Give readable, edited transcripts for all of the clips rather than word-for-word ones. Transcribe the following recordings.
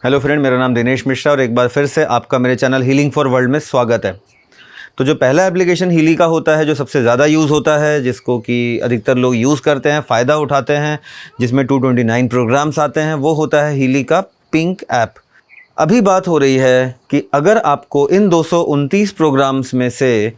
Hello friend, मेरा नाम दिनेश मिश्रा और एक बार फिर से आपका मेरे चैनल हीलिंग फॉर वर्ल्ड में स्वागत है। तो जो पहला एप्लीकेशन हीली का होता है, जो सबसे ज़्यादा यूज़ होता है, जिसको कि अधिकतर लोग यूज़ करते हैं, फ़ायदा उठाते हैं, जिसमें 229 प्रोग्राम्स आते हैं, वो होता है हीली का पिंक ऐप। अभी बात हो रही है कि अगर आपको इन 229 प्रोग्राम्स में से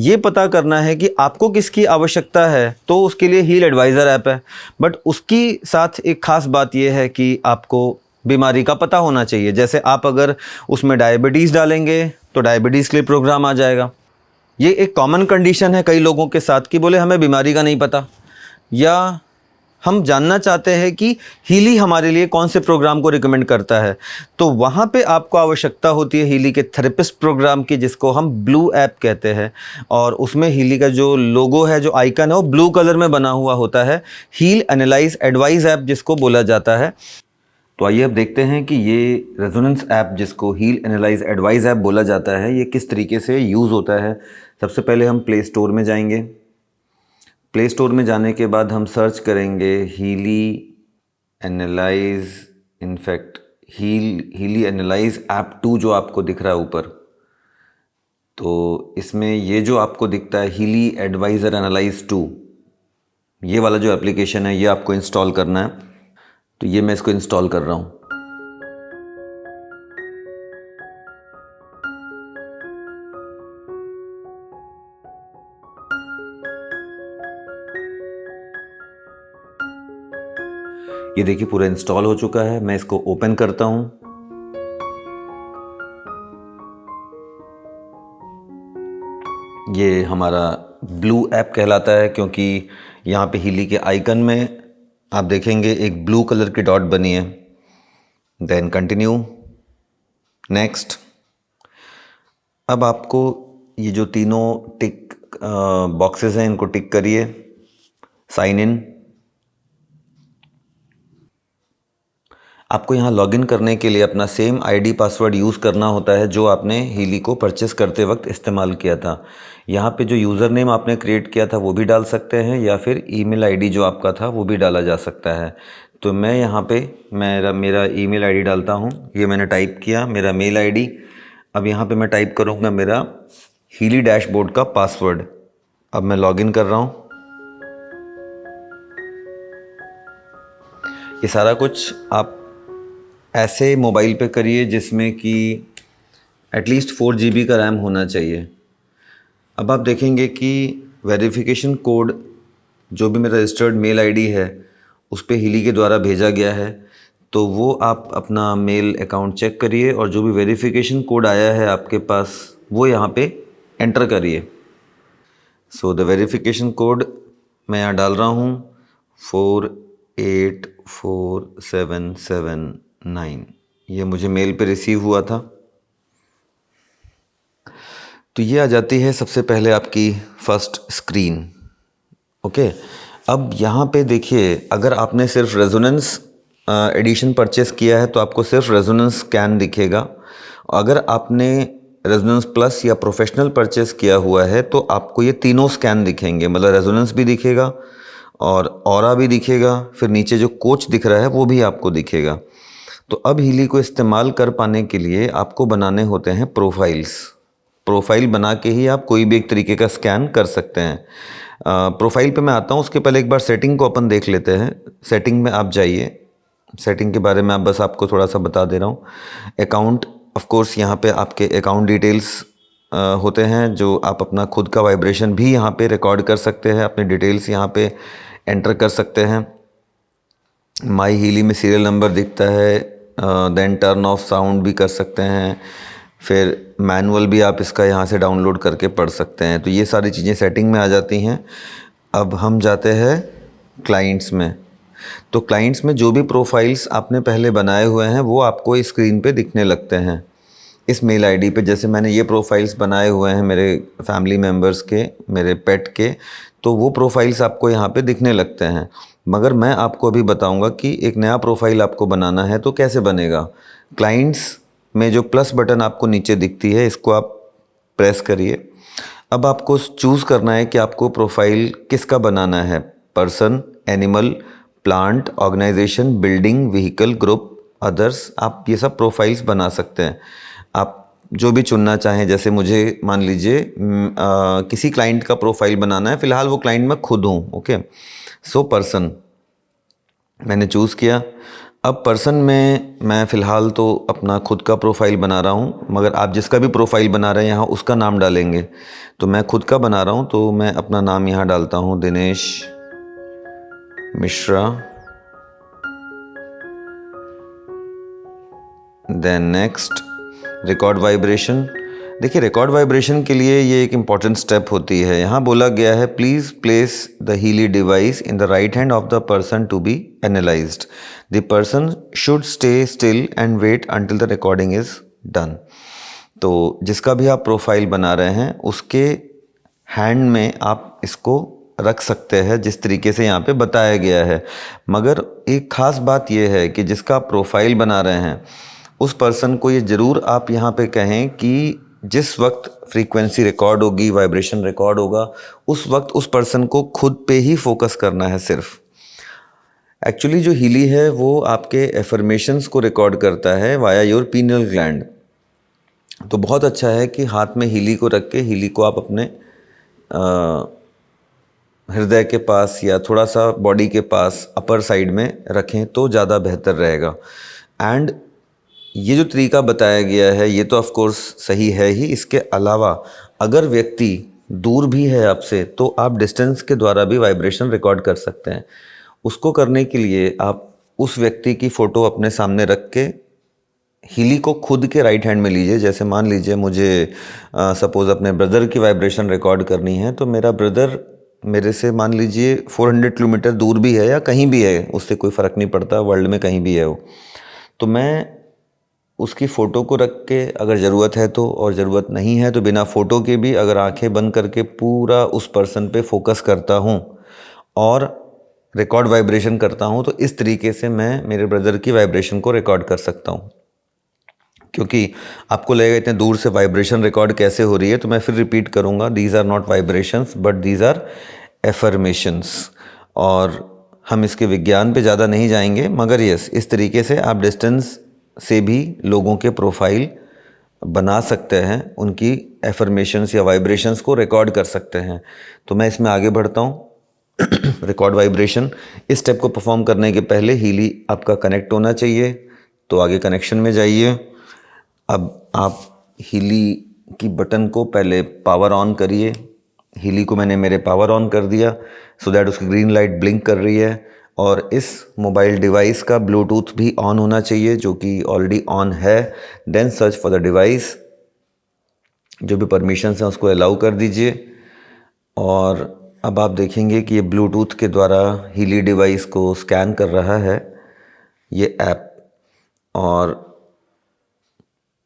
ये पता करना है कि आपको किसकी आवश्यकता है, तो उसके लिए हील एडवाइज़र ऐप है। बट उसकी साथ एक ख़ास बात ये है कि आपको बीमारी का पता होना चाहिए। जैसे आप अगर उसमें डायबिटीज़ डालेंगे तो डायबिटीज़ के लिए प्रोग्राम आ जाएगा। ये एक कॉमन कंडीशन है कई लोगों के साथ कि बोले हमें बीमारी का नहीं पता, या हम जानना चाहते हैं कि हीली हमारे लिए कौन से प्रोग्राम को रिकमेंड करता है। तो वहाँ पे आपको आवश्यकता होती है हीली के थेरेपिस्ट प्रोग्राम की, जिसको हम ब्लू ऐप कहते हैं। और उसमें हीली का जो लोगो है, जो आइकन है, वो ब्लू कलर में बना हुआ होता है। हील एनालाइज एडवाइस ऐप जिसको बोला जाता है। तो आइए अब देखते हैं कि ये रेजोनेंस ऐप, जिसको हील एनालाइज एडवाइस ऐप बोला जाता है, ये किस तरीके से यूज़ होता है। सबसे पहले हम प्ले स्टोर में जाएंगे। प्ले स्टोर में जाने के बाद हम सर्च करेंगे Healy analyse, in fact Healy analyse app 2 जो आपको दिख रहा है ऊपर। तो इसमें ये जो आपको दिखता है हीली एडवाइज़र एनालाइज 2, ये वाला जो एप्लीकेशन है, ये आपको इंस्टॉल करना है। तो ये मैं इसको इंस्टॉल कर रहा हूँ। ये देखिए पूरा इंस्टॉल हो चुका है। मैं इसको ओपन करता हूँ। ये हमारा ब्लू ऐप कहलाता है, क्योंकि यहाँ पे हीली के आइकन में आप देखेंगे एक ब्लू कलर की डॉट बनी है। Then continue, next. अब आपको ये जो तीनों टिक बॉक्सेस हैं, इनको टिक करिए। Sign in. आपको यहाँ लॉगिन करने के लिए अपना सेम आईडी पासवर्ड यूज़ करना होता है जो आपने हीली को परचेस करते वक्त इस्तेमाल किया था। यहाँ पे जो यूज़र नेम आपने क्रिएट किया था वो भी डाल सकते हैं, या फिर ईमेल आईडी जो आपका था वो भी डाला जा सकता है। तो मैं यहाँ पे मेरा ईमेल आईडी डालता हूँ। ये मैंने टाइप किया, मेरा मेल आईडी। अब यहाँ पे मैं टाइप करूँगा मेरा हीली डैशबोर्ड का पासवर्ड। अब मैं लॉगिन कर रहा हूँ। ये सारा कुछ आप ऐसे मोबाइल पे करिए जिसमें कि एटलीस्ट 4 GB का रैम होना चाहिए। अब आप देखेंगे कि वेरिफिकेशन कोड जो भी मेरा रजिस्टर्ड मेल आईडी है उस पे हीली के द्वारा भेजा गया है, तो वो आप अपना मेल अकाउंट चेक करिए और जो भी वेरिफिकेशन कोड आया है आपके पास वो यहाँ पे एंटर करिए। सो द वेरिफिकेशन कोड मैं यहाँ डाल रहा हूँ 484779। ये मुझे मेल पे रिसीव हुआ था। तो ये आ जाती है सबसे पहले आपकी फर्स्ट स्क्रीन। ओके, अब यहाँ पे देखिए, अगर आपने सिर्फ रेजोनेंस एडिशन परचेस किया है तो आपको सिर्फ रेजोनेंस स्कैन दिखेगा। अगर आपने रेजोनेंस प्लस या प्रोफेशनल परचेस किया हुआ है तो आपको ये तीनों स्कैन दिखेंगे, मतलब रेजोनेंस भी दिखेगा और ऑरा भी दिखेगा, फिर नीचे जो कोच दिख रहा है वो भी आपको दिखेगा। तो अब हीली को इस्तेमाल कर पाने के लिए आपको बनाने होते हैं प्रोफाइल्स। प्रोफाइल बना के ही आप कोई भी एक तरीके का स्कैन कर सकते हैं। प्रोफाइल पे मैं आता हूँ, उसके पहले एक बार सेटिंग को अपन देख लेते हैं। सेटिंग में आप जाइए। सेटिंग के बारे में बस आपको थोड़ा सा बता दे रहा हूँ। अकाउंट, ऑफ कोर्स यहाँ पे आपके अकाउंट डिटेल्स होते हैं, जो आप अपना खुद का वाइब्रेशन भी यहाँ पे रिकॉर्ड कर सकते हैं, अपने डिटेल्स यहाँ पे एंटर कर सकते हैं। माई हीली में सीरियल नंबर दिखता है। देन टर्न ऑफ साउंड भी कर सकते हैं। फिर मैनुअल भी आप इसका यहाँ से डाउनलोड करके पढ़ सकते हैं। तो ये सारी चीज़ें सेटिंग में आ जाती हैं। अब हम जाते हैं क्लाइंट्स में। तो क्लाइंट्स में जो भी प्रोफाइल्स आपने पहले बनाए हुए हैं वो आपको स्क्रीन पे दिखने लगते हैं। इस मेल आईडी पे जैसे मैंने ये प्रोफाइल्स बनाए हुए हैं मेरे फैमिली मेम्बर्स के, मेरे पेट के, तो वो प्रोफाइल्स आपको यहाँ पे दिखने लगते हैं। मगर मैं आपको अभी बताऊँगा कि एक नया प्रोफाइल आपको बनाना है तो कैसे बनेगा। क्लाइंट्स में जो प्लस बटन आपको नीचे दिखती है, इसको आप प्रेस करिए। अब आपको चूज़ करना है कि आपको प्रोफाइल किसका बनाना है। Person, animal, plant, organisation, building, vehicle, group, others, आप ये सब प्रोफाइल्स बना सकते हैं। आप जो भी चुनना चाहें, जैसे मुझे मान लीजिए किसी क्लाइंट का प्रोफाइल बनाना है, फ़िलहाल वो क्लाइंट मैं खुद हूँ। ओके, सो पर्सन मैंने चूज़ किया। अब पर्सन में मैं फ़िलहाल तो अपना खुद का प्रोफाइल बना रहा हूँ, मगर आप जिसका भी प्रोफाइल बना रहे हैं यहाँ उसका नाम डालेंगे। तो मैं खुद का बना रहा हूँ, तो मैं अपना नाम यहाँ डालता हूँ, Dinesh Mishra. Then next, record vibration. देखिए, रिकॉर्ड वाइब्रेशन के लिए ये एक इम्पॉर्टेंट स्टेप होती है। यहाँ बोला गया है, please place the Healy device in the right hand of the person to be analysed. The person should stay still and wait until the recording is done. तो जिसका भी आप प्रोफाइल बना रहे हैं उसके हैंड में आप इसको रख सकते हैं, जिस तरीके से यहाँ पे बताया गया है। मगर एक ख़ास बात यह है कि जिसका आप प्रोफाइल बना रहे हैं उस पर्सन को ये ज़रूर आप यहाँ पे कहें कि जिस वक्त फ्रीक्वेंसी रिकॉर्ड होगी, वाइब्रेशन रिकॉर्ड होगा, उस वक्त उस पर्सन को खुद पे ही फोकस करना है सिर्फ। एक्चुअली जो हीली है वो आपके एफर्मेशंस को रिकॉर्ड करता है वाया योर पीनियल ग्लैंड। तो बहुत अच्छा है कि हाथ में हीली को रख के हीली को आप अपने हृदय के पास या थोड़ा सा बॉडी के पास अपर साइड में रखें तो ज़्यादा बेहतर रहेगा। एंड ये जो तरीका बताया गया है ये तो ऑफ कोर्स सही है ही। इसके अलावा अगर व्यक्ति दूर भी है आपसे तो आप डिस्टेंस के द्वारा भी वाइब्रेशन रिकॉर्ड कर सकते हैं। उसको करने के लिए आप उस व्यक्ति की फ़ोटो अपने सामने रख के हीली को खुद के राइट हैंड में लीजिए। जैसे मान लीजिए मुझे सपोज़ अपने ब्रदर की वाइब्रेशन रिकॉर्ड करनी है, तो मेरा ब्रदर मेरे से मान लीजिए 400 किलोमीटर दूर भी है या कहीं भी है, उससे कोई फ़र्क नहीं पड़ता, वर्ल्ड में कहीं भी है वो। तो मैं उसकी फ़ोटो को रख के अगर ज़रूरत है तो, और ज़रूरत नहीं है तो बिना फ़ोटो के भी अगर आंखें बंद करके पूरा उस पर्सन पे फोकस करता हूँ और रिकॉर्ड वाइब्रेशन करता हूँ, तो इस तरीके से मैं मेरे ब्रदर की वाइब्रेशन को रिकॉर्ड कर सकता हूँ। क्योंकि आपको लगेगा इतने दूर से वाइब्रेशन रिकॉर्ड कैसे हो रही है, तो मैं फिर रिपीट करूँगा, these are not vibrations but these are affirmations. और हम इसके विज्ञान पे ज़्यादा नहीं जाएंगे, मगर यस, इस तरीके से आप डिस्टेंस से भी लोगों के प्रोफाइल बना सकते हैं, उनकी एफर्मेशंस या वाइब्रेशंस को रिकॉर्ड कर सकते हैं। तो मैं इसमें आगे बढ़ता हूँ। रिकॉर्ड वाइब्रेशन, इस स्टेप को परफॉर्म करने के पहले हीली आपका कनेक्ट होना चाहिए, तो आगे कनेक्शन में जाइए। अब आप हीली की बटन को पहले पावर ऑन करिए। हीली को मैंने मेरे पावर ऑन कर दिया सो दैट उसकी ग्रीन लाइट ब्लिंक कर रही है। और इस मोबाइल डिवाइस का ब्लूटूथ भी ऑन होना चाहिए, जो कि ऑलरेडी ऑन है। Then search for the device, जो भी परमिशंस हैं उसको अलाउ कर दीजिए। और अब आप देखेंगे कि ये ब्लूटूथ के द्वारा हीली डिवाइस को स्कैन कर रहा है ये ऐप, और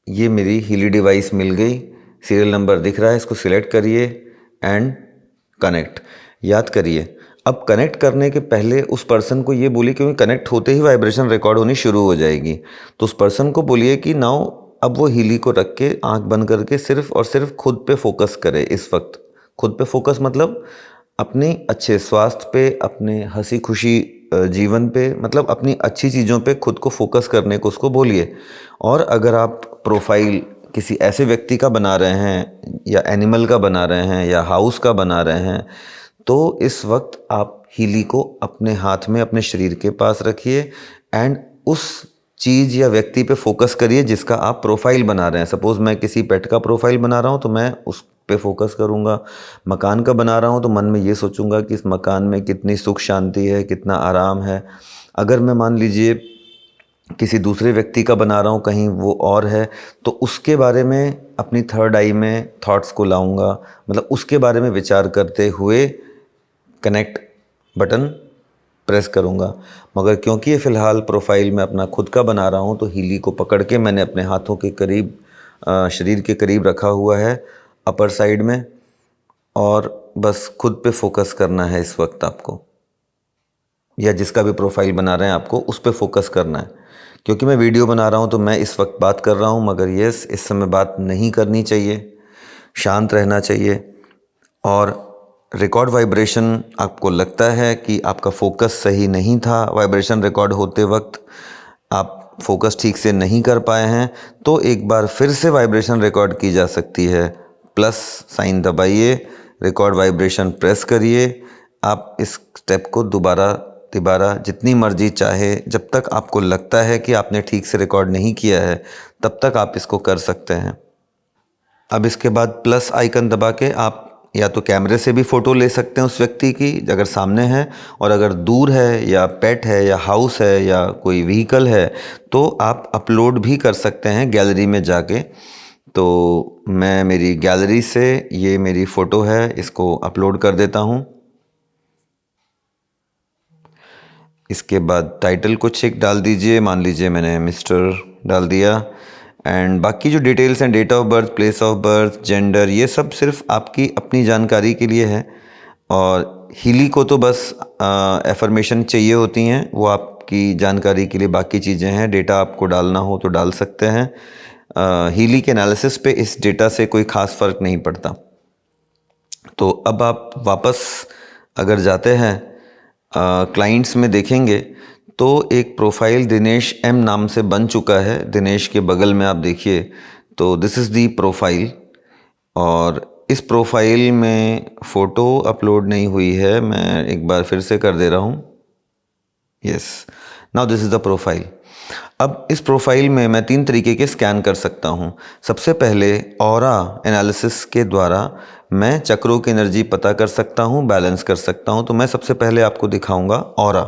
ये मेरी हीली डिवाइस मिल गई। सीरियल नंबर दिख रहा है, इसको सिलेक्ट करिए एंड कनेक्ट। याद करिए, अब कनेक्ट करने के पहले उस पर्सन को ये बोलिए, क्योंकि कनेक्ट होते ही वाइब्रेशन रिकॉर्ड होनी शुरू हो जाएगी, तो उस पर्सन को बोलिए कि नाउ अब वो हीली को रख के आंख बंद करके सिर्फ और सिर्फ खुद पे फोकस करे। इस वक्त खुद पे फोकस मतलब अपने अच्छे स्वास्थ्य पे, अपने हंसी खुशी जीवन पे, मतलब अपनी अच्छी चीज़ों पे खुद को फोकस करने को उसको बोलिए। और अगर आप प्रोफाइल किसी ऐसे व्यक्ति का बना रहे हैं या एनिमल का बना रहे हैं या हाउस का बना रहे हैं, तो इस वक्त आप हीली को अपने हाथ में अपने शरीर के पास रखिए एंड उस चीज़ या व्यक्ति पे फोकस करिए जिसका आप प्रोफाइल बना रहे हैं। सपोज़ मैं किसी पेट का प्रोफाइल बना रहा हूँ तो मैं उस पे फोकस करूँगा। मकान का बना रहा हूँ तो मन में ये सोचूंगा कि इस मकान में कितनी सुख शांति है, कितना आराम है। अगर मैं मान लीजिए किसी दूसरे व्यक्ति का बना रहा हूँ, कहीं वो और है, तो उसके बारे में अपनी थर्ड आई में थॉट्स को लाऊंगा, मतलब उसके बारे में विचार करते हुए कनेक्ट बटन प्रेस करूँगा। मगर क्योंकि ये फ़िलहाल प्रोफाइल मैं अपना खुद का बना रहा हूँ, तो हीली को पकड़ के मैंने अपने हाथों के करीब, शरीर के करीब रखा हुआ है अपर साइड में, और बस खुद पे फोकस करना है इस वक्त आपको, या जिसका भी प्रोफाइल बना रहे हैं आपको उस पे फोकस करना है। क्योंकि मैं वीडियो बना रहा हूँ तो मैं इस वक्त बात कर रहा हूँ, मगर यस, इस समय बात नहीं करनी चाहिए, शांत रहना चाहिए। और रिकॉर्ड वाइब्रेशन आपको लगता है कि आपका फोकस सही नहीं था वाइब्रेशन रिकॉर्ड होते वक्त, आप फोकस ठीक से नहीं कर पाए हैं तो एक बार फिर से वाइब्रेशन रिकॉर्ड की जा सकती है। प्लस साइन दबाइए, रिकॉर्ड वाइब्रेशन प्रेस करिए। आप इस स्टेप को दोबारा जितनी मर्जी चाहे, जब तक आपको लगता है कि आपने ठीक से रिकॉर्ड नहीं किया है तब तक आप इसको कर सकते हैं। अब इसके बाद प्लस आइकन दबा के आप या तो कैमरे से भी फ़ोटो ले सकते हैं उस व्यक्ति की अगर सामने है, और अगर दूर है या पेट है या हाउस है या कोई व्हीकल है तो आप अपलोड भी कर सकते हैं गैलरी में जाके। तो मैं मेरी गैलरी से ये मेरी फ़ोटो है, इसको अपलोड कर देता हूँ। इसके बाद टाइटल कुछ एक डाल दीजिए, मान लीजिए मैंने मिस्टर डाल दिया। एंड बाकी जो डिटेल्स हैं, date of birth, place of birth, gender, ये सब सिर्फ आपकी अपनी जानकारी के लिए है। और हीली को तो बस एफर्मेशन चाहिए होती हैं, वो आपकी जानकारी के लिए। बाकी चीज़ें हैं, डेटा आपको डालना हो तो डाल सकते हैं। हीली के एनालिसिस पे इस डेटा से कोई ख़ास फ़र्क नहीं पड़ता। तो अब आप वापस अगर जाते हैं क्लाइंट्स में देखेंगे तो एक प्रोफाइल दिनेश एम नाम से बन चुका है। दिनेश के बगल में आप देखिए तो दिस इज़ दी प्रोफाइल, और इस प्रोफाइल में फ़ोटो अपलोड नहीं हुई है। मैं एक बार फिर से कर दे रहा हूँ। Yes, now this is the profile. अब इस प्रोफाइल में मैं 3 तरीके के स्कैन कर सकता हूँ। सबसे पहले ऑरा एनालिसिस के द्वारा मैं चक्रों की एनर्जी पता कर सकता हूँ, बैलेंस कर सकता हूँ। तो मैं सबसे पहले आपको दिखाऊंगा ऑरा।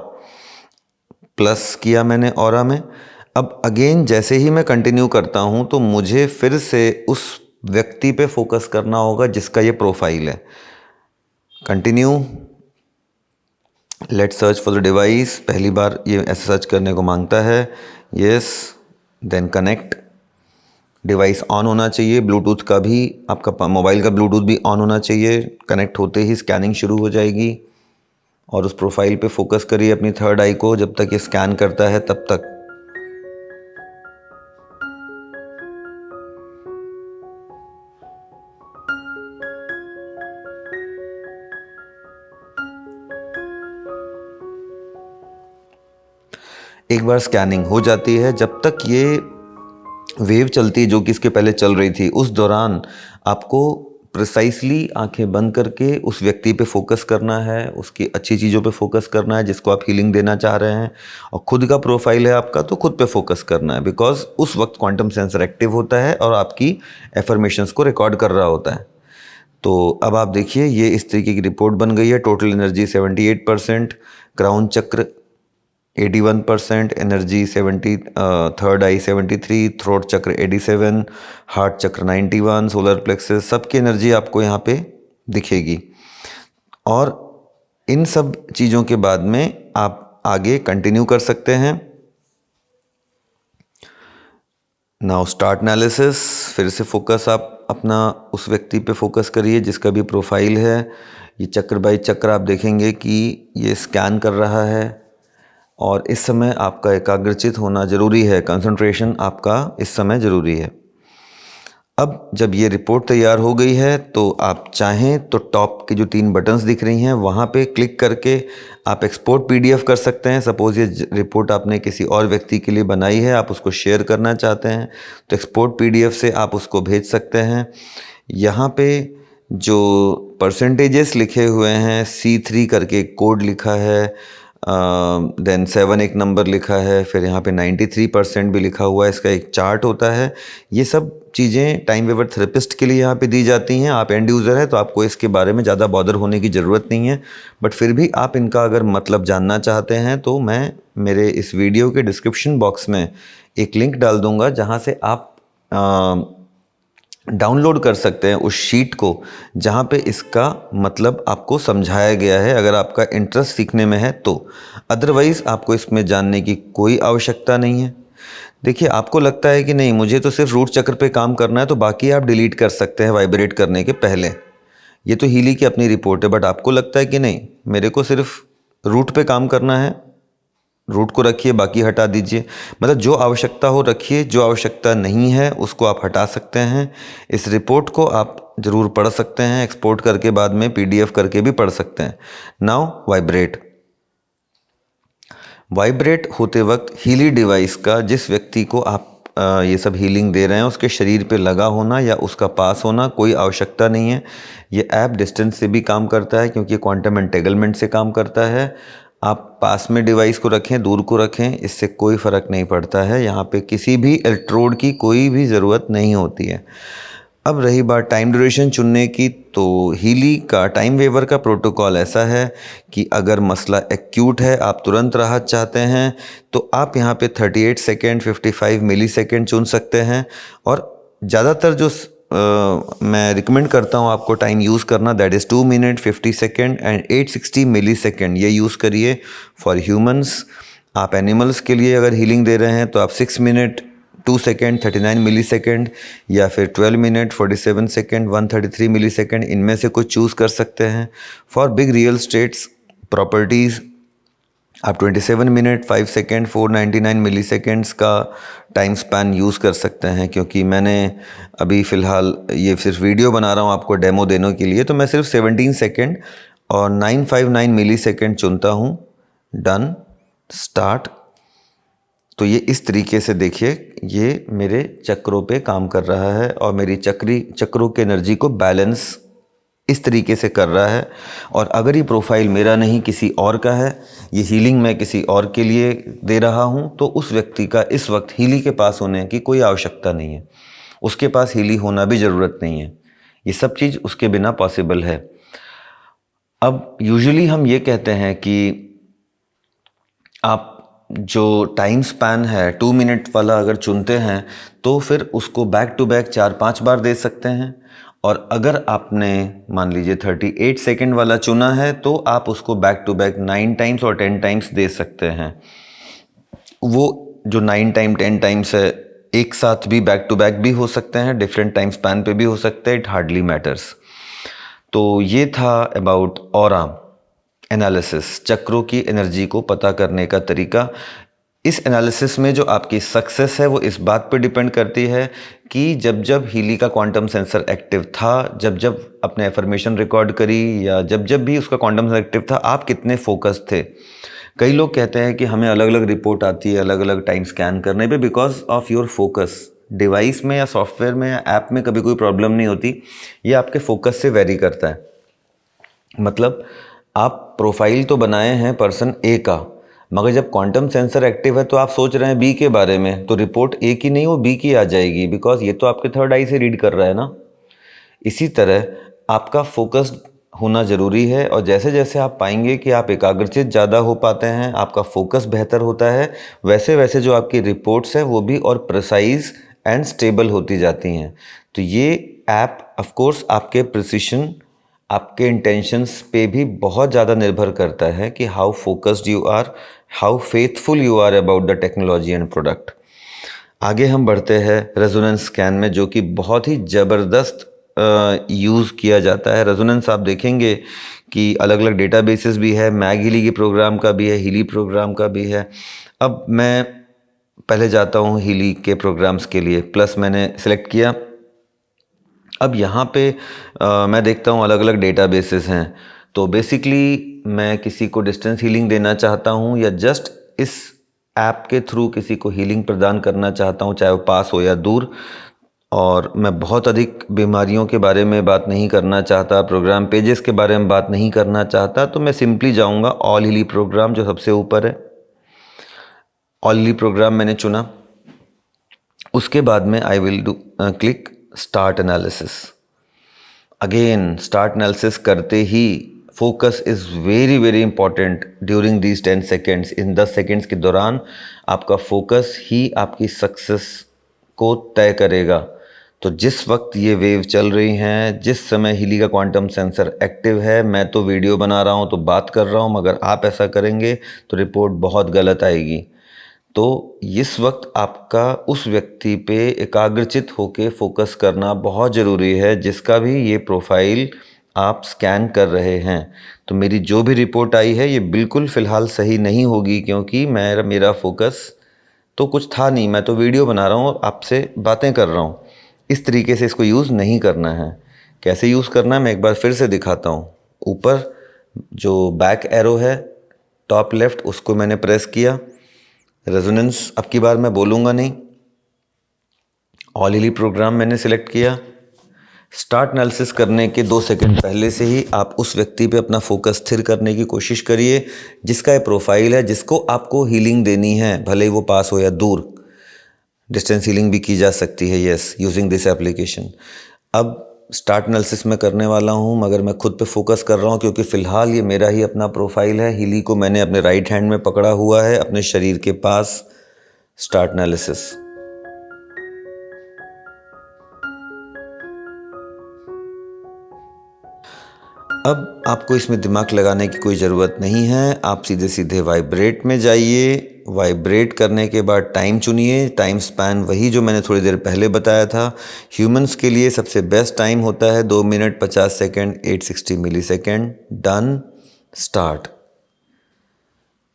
प्लस किया मैंने ऑरा में। अब अगेन जैसे ही मैं कंटिन्यू करता हूँ तो मुझे फिर से उस व्यक्ति पे फोकस करना होगा जिसका ये प्रोफाइल है। Continue, let search for the device. पहली बार ये ऐसे सर्च करने को मांगता है। Yes, then connect. Device on होना चाहिए, ब्लूटूथ का भी, आपका मोबाइल का ब्लूटूथ भी ऑन होना चाहिए। कनेक्ट होते ही स्कैनिंग शुरू हो जाएगी। और उस प्रोफाइल पे फोकस करिए अपनी थर्ड आई को जब तक ये स्कैन करता है तब तक। एक बार स्कैनिंग हो जाती है, जब तक ये वेव चलती है जो कि इसके पहले चल रही थी, उस दौरान आपको प्रिसाइसली आंखें बंद करके उस व्यक्ति पे फोकस करना है, उसकी अच्छी चीज़ों पे फोकस करना है जिसको आप हीलिंग देना चाह रहे हैं। और खुद का प्रोफाइल है आपका तो खुद पे फोकस करना है, बिकॉज उस वक्त क्वांटम सेंसर एक्टिव होता है और आपकी एफर्मेशंस को रिकॉर्ड कर रहा होता है। तो अब आप देखिए ये इस तरीके की रिपोर्ट बन गई है। टोटल एनर्जी 78%, क्राउन चक्र 81%, एनर्जी 70, थर्ड आई 73, थ्रोट चक्र 87, हार्ट चक्र 91, सोलर प्लेक्सस, सबकी एनर्जी आपको यहाँ पे दिखेगी। और इन सब चीज़ों के बाद में आप आगे कंटिन्यू कर सकते हैं। Now start analysis. फिर से फोकस आप अपना उस व्यक्ति पे फोकस करिए जिसका भी प्रोफाइल है। ये चक्र बाई चक्र आप देखेंगे कि ये स्कैन कर रहा है, और इस समय आपका एकाग्रचित होना ज़रूरी है। कंसंट्रेशन आपका इस समय ज़रूरी है। अब जब ये रिपोर्ट तैयार हो गई है तो आप चाहें तो टॉप के जो 3 बटन्स दिख रही हैं वहाँ पे क्लिक करके आप एक्सपोर्ट पीडीएफ कर सकते हैं। सपोज़ ये रिपोर्ट आपने किसी और व्यक्ति के लिए बनाई है, आप उसको शेयर करना चाहते हैं तो एक्सपोर्ट पीडीएफ से आप उसको भेज सकते हैं। यहाँ पे जो परसेंटेजेस लिखे हुए हैं, C3 करके कोड लिखा है, देन 7 एक नंबर लिखा है, फिर यहाँ पे 93% भी लिखा हुआ है। इसका एक चार्ट होता है। ये सब चीज़ें टाइम वेवर थेरेपिस्ट के लिए यहाँ पे दी जाती हैं। आप एंड यूज़र हैं तो आपको इसके बारे में ज़्यादा बॉदर होने की ज़रूरत नहीं है, बट फिर भी आप इनका अगर मतलब जानना चाहते हैं तो मैं मेरे इस वीडियो के डिस्क्रिप्शन बॉक्स में एक लिंक डाल दूँगा जहाँ से आप डाउनलोड कर सकते हैं उस शीट को जहाँ पे इसका मतलब आपको समझाया गया है, अगर आपका इंटरेस्ट सीखने में है तो। अदरवाइज़ आपको इसमें जानने की कोई आवश्यकता नहीं है। देखिए, आपको लगता है कि नहीं मुझे तो सिर्फ रूट चक्र पे काम करना है, तो बाकी आप डिलीट कर सकते हैं वाइब्रेट करने के पहले। ये तो हीली की अपनी रिपोर्ट है, बट आपको लगता है कि नहीं मेरे को सिर्फ रूट पे काम करना है, रूट को रखिए, बाकी हटा दीजिए। मतलब जो आवश्यकता हो रखिए, जो आवश्यकता नहीं है उसको आप हटा सकते हैं। इस रिपोर्ट को आप ज़रूर पढ़ सकते हैं, एक्सपोर्ट करके बाद में पीडीएफ करके भी पढ़ सकते हैं। Now vibrate. वाइब्रेट होते वक्त हीली डिवाइस का जिस व्यक्ति को आप ये सब हीलिंग दे रहे हैं उसके शरीर पे लगा होना या उसका पास होना कोई आवश्यकता नहीं है। ये ऐप डिस्टेंस से भी काम करता है क्योंकि क्वांटम एंटेगलमेंट से काम करता है। आप पास में डिवाइस को रखें, दूर को रखें, इससे कोई फ़र्क नहीं पड़ता है। यहाँ पे किसी भी इलेक्ट्रोड की कोई भी ज़रूरत नहीं होती है। अब रही बात टाइम ड्यूरेशन चुनने की, तो हीली का टाइम वेवर का प्रोटोकॉल ऐसा है कि अगर मसला एक्यूट है, आप तुरंत राहत चाहते हैं, तो आप यहाँ पे 38 सेकेंड 55 मिली सेकेंड चुन सकते हैं। और ज़्यादातर जो मैं रिकमेंड करता हूँ आपको टाइम यूज़ करना, that is 2 minute 50 second and 860 millisecond, ये यूज़ करिए फॉर ह्यूमंस। आप एनिमल्स के लिए अगर हीलिंग दे रहे हैं तो आप 6 मिनट 2 सेकेंड 39 मिली सेकेंड या फिर 12 मिनट 47 सेकेंड 133 मिली सेकेंड, इनमें से कुछ चूज़ कर सकते हैं। For big real states properties आप 27 मिनट 5 सेकेंड 499 मिली सेकेंड्स का टाइम स्पैन यूज़ कर सकते हैं। क्योंकि मैंने अभी फ़िलहाल ये सिर्फ वीडियो बना रहा हूँ आपको डेमो देने के लिए, तो मैं सिर्फ 17 सेकेंड और 959 मिली सेकेंड चुनता हूँ। Done, start. तो ये इस तरीके से देखिए ये मेरे चक्रों पे काम कर रहा है और मेरी चक्रों के एनर्जी को बैलेंस इस तरीके से कर रहा है। और अगर ये प्रोफाइल मेरा नहीं किसी और का है, ये हीलिंग मैं किसी और के लिए दे रहा हूँ, तो उस व्यक्ति का इस वक्त हीली के पास होने की कोई आवश्यकता नहीं है, उसके पास हीली होना भी ज़रूरत नहीं है। ये सब चीज़ उसके बिना पॉसिबल है। अब यूजुअली हम ये कहते हैं कि आप जो टाइम स्पैन है 2 मिनट वाला अगर चुनते हैं तो फिर उसको बैक टू बैक 4-5 बार दे सकते हैं। और अगर आपने मान लीजिए 38 सेकेंड वाला चुना है तो आप उसको बैक टू बैक 9 टाइम्स और 10 टाइम्स दे सकते हैं। वो जो 9 टाइम 10 टाइम्स है एक साथ भी बैक टू बैक भी हो सकते हैं, डिफरेंट टाइम स्पैन पे भी हो सकते हैं, इट हार्डली मैटर्स। तो ये था अबाउट ऑरा एनालिसिस, चक्रों की एनर्जी को पता करने का तरीका। इस एनालिसिस में जो आपकी सक्सेस है वो इस बात पर डिपेंड करती है कि जब जब हीली का क्वांटम सेंसर एक्टिव था, जब जब अपने एफर्मेशन रिकॉर्ड करी या जब जब भी उसका क्वांटम सेंसर एक्टिव था, आप कितने फोकस थे। कई लोग कहते हैं कि हमें अलग अलग रिपोर्ट आती है अलग अलग टाइम स्कैन करने पे because of your focus. Device में या सॉफ्टवेयर में या ऐप में कभी कोई प्रॉब्लम नहीं होती, ये आपके फोकस से वेरी करता है। मतलब आप प्रोफाइल तो बनाए हैं पर्सन ए का, मगर जब क्वांटम सेंसर एक्टिव है तो आप सोच रहे हैं बी के बारे में, तो रिपोर्ट ए की नहीं वो बी की आ जाएगी, बिकॉज ये तो आपके थर्ड आई से रीड कर रहा है ना। इसी तरह आपका फोकस्ड होना ज़रूरी है और जैसे जैसे आप पाएंगे कि आप एकाग्रचित ज़्यादा हो पाते हैं, आपका फोकस बेहतर होता है, वैसे वैसे जो आपकी रिपोर्ट्स हैं वो भी और प्रिसाइज एंड स्टेबल होती जाती हैं। तो ये ऐप ऑफ कोर्स आपके प्रिसिशन, आपके इंटेंशंस पे भी बहुत ज़्यादा निर्भर करता है कि how focused you are, how faithful you are about the technology and product. आगे हम बढ़ते हैं रेजोनेंस स्कैन में, जो कि बहुत ही ज़बरदस्त यूज़ किया जाता है। रेजोनेंस आप देखेंगे कि अलग अलग डेटाबेसेस भी है, मैग हीली के प्रोग्राम का भी है, हीली प्रोग्राम का भी है। अब मैं पहले जाता हूँ हीली के प्रोग्राम्स के लिए, प्लस मैंने सेलेक्ट किया। अब यहाँ पे मैं देखता हूँ अलग अलग डेटाबेसेस हैं। तो बेसिकली मैं किसी को डिस्टेंस हीलिंग देना चाहता हूँ या जस्ट इस ऐप के थ्रू किसी को हीलिंग प्रदान करना चाहता हूँ, चाहे वो पास हो या दूर। और मैं बहुत अधिक बीमारियों के बारे में बात नहीं करना चाहता, प्रोग्राम पेजेस के बारे में बात नहीं करना चाहता, तो मैं सिंपली जाऊँगा ऑल हीली प्रोग्राम जो सबसे ऊपर है। ऑल हीली प्रोग्राम मैंने चुना। उसके बाद में I will do click start analysis. Again start analysis करते ही focus is very very important during these 10 seconds. इन 10 सेकेंड्स के दौरान आपका फोकस ही आपकी सक्सेस को तय करेगा। तो जिस वक्त ये वेव चल रही हैं, जिस समय हीली का क्वांटम सेंसर एक्टिव है, मैं तो वीडियो बना रहा हूँ तो बात कर रहा हूँ, मगर आप ऐसा करेंगे तो रिपोर्ट बहुत गलत आएगी। तो इस वक्त आपका उस व्यक्ति पे एकाग्रचित होकर फोकस करना बहुत ज़रूरी है जिसका भी ये प्रोफाइल आप स्कैन कर रहे हैं। तो मेरी जो भी रिपोर्ट आई है ये बिल्कुल फ़िलहाल सही नहीं होगी, क्योंकि मेरा फोकस तो कुछ था नहीं, मैं तो वीडियो बना रहा हूँ और आपसे बातें कर रहा हूँ। इस तरीके से इसको यूज़ नहीं करना है। कैसे यूज़ करना है मैं एक बार फिर से दिखाता हूँ। ऊपर जो बैक एरो है टॉप लेफ्ट उसको मैंने प्रेस किया। रेजोनेंस अब की बार मैं बोलूँगा नहीं। ऑल हीली प्रोग्राम मैंने सिलेक्ट किया। स्टार्ट एनालिसिस करने के 2 सेकंड पहले से ही आप उस व्यक्ति पे अपना फोकस स्थिर करने की कोशिश करिए जिसका ये प्रोफाइल है, जिसको आपको हीलिंग देनी है, भले ही वो पास हो या दूर। डिस्टेंस हीलिंग भी की जा सकती है, यस, यूजिंग दिस एप्लीकेशन। अब स्टार्ट एनालिसिस में करने वाला हूँ, मगर मैं खुद पे फोकस कर रहा हूँ क्योंकि फ़िलहाल ये मेरा ही अपना प्रोफाइल है। हीली को मैंने अपने राइट हैंड में पकड़ा हुआ है, अपने शरीर के पास। Start analysis. अब आपको इसमें दिमाग लगाने की कोई ज़रूरत नहीं है, आप सीधे सीधे वाइब्रेट में जाइए। वाइब्रेट करने के बाद टाइम चुनिए। टाइम स्पैन वही जो मैंने थोड़ी देर पहले बताया था। ह्यूमंस के लिए सबसे बेस्ट टाइम होता है 2 मिनट 50 सेकेंड 860 मिली सेकेंड। Done, start.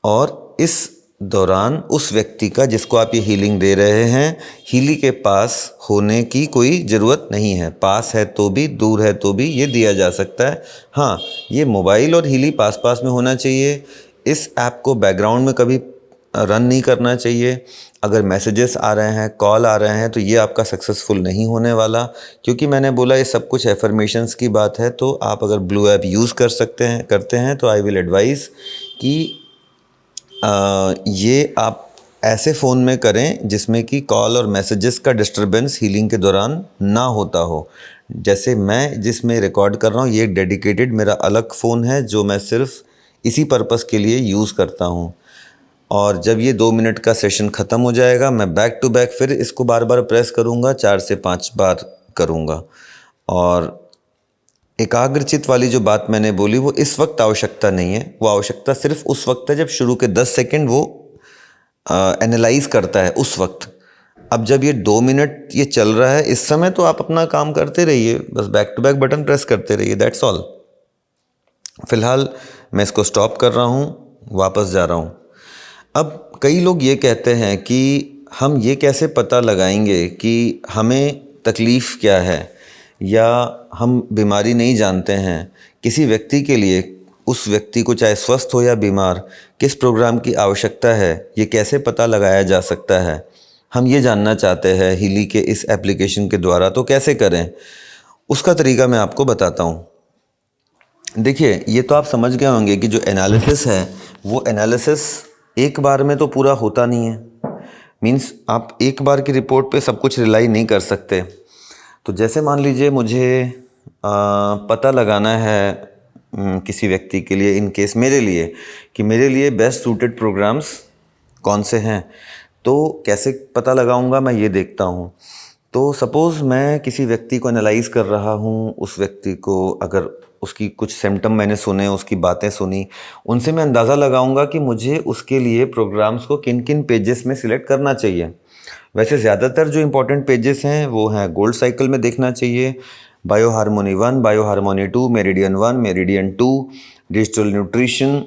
और इस दौरान उस व्यक्ति का जिसको आप ये हीलिंग दे रहे हैं, हीली के पास होने की कोई ज़रूरत नहीं है। पास है तो भी, दूर है तो भी ये दिया जा सकता है। हाँ, ये मोबाइल और हीली पास पास में होना चाहिए। इस ऐप को बैकग्राउंड में कभी रन नहीं करना चाहिए। अगर मैसेजेस आ रहे हैं, कॉल आ रहे हैं, तो ये आपका सक्सेसफुल नहीं होने वाला, क्योंकि मैंने बोला ये सब कुछ एफर्मेशंस की बात है। तो आप अगर ब्लू ऐप यूज़ करते हैं तो आई विल एडवाइस कि ये आप ऐसे फ़ोन में करें जिसमें कि कॉल और मैसेजेस का डिस्टरबेंस हीलिंग के दौरान ना होता हो। जैसे मैं जिसमें रिकॉर्ड कर रहा हूँ, ये डेडिकेटेड मेरा अलग फ़ोन है जो मैं सिर्फ इसी पर्पस के लिए यूज़ करता हूँ। और जब ये 2 मिनट का सेशन ख़त्म हो जाएगा, मैं बैक टू बैक फिर इसको बार बार प्रेस करूँगा, 4 से 5 बार करूँगा। और एकाग्रचित वाली जो बात मैंने बोली वो इस वक्त आवश्यकता नहीं है, वो आवश्यकता सिर्फ उस वक्त है जब शुरू के 10 सेकंड वो एनालाइज करता है उस वक्त। अब जब ये 2 मिनट ये चल रहा है, इस समय तो आप अपना काम करते रहिए, बस back to back button press करते रहिए, दैट्स ऑल। फिलहाल मैं इसको स्टॉप कर रहा हूँ, वापस जा रहा हूँ। अब कई लोग ये कहते हैं कि हम ये कैसे पता लगाएंगे कि हमें तकलीफ़ क्या है, या हम बीमारी नहीं जानते हैं। किसी व्यक्ति के लिए, उस व्यक्ति को चाहे स्वस्थ हो या बीमार, किस प्रोग्राम की आवश्यकता है, ये कैसे पता लगाया जा सकता है, हम ये जानना चाहते हैं हीली के इस एप्लीकेशन के द्वारा। तो कैसे करें, उसका तरीका मैं आपको बताता हूँ। देखिए, ये तो आप समझ गए होंगे कि जो एनालिसिस है वो एनालिसिस एक बार में तो पूरा होता नहीं है। मीन्स आप एक बार की रिपोर्ट पे सब कुछ रिलाई नहीं कर सकते। तो जैसे मान लीजिए मुझे पता लगाना है किसी व्यक्ति के लिए, इन केस मेरे लिए, कि मेरे लिए बेस्ट सूटेड प्रोग्राम्स कौन से हैं, तो कैसे पता लगाऊंगा मैं ये देखता हूँ। तो सपोज़ मैं किसी व्यक्ति को एनालाइज कर रहा हूँ, उस व्यक्ति को अगर उसकी कुछ सिम्टम मैंने सुने, उसकी बातें सुनी, उनसे मैं अंदाज़ा लगाऊंगा कि मुझे उसके लिए प्रोग्राम्स को किन किन पेजेस में सिलेक्ट करना चाहिए। वैसे ज़्यादातर जो इम्पोर्टेंट पेजेस हैं वो हैं गोल्ड साइकिल में देखना चाहिए, bio harmony 1, bio harmony 2, meridian 1, meridian 2, digital nutrition,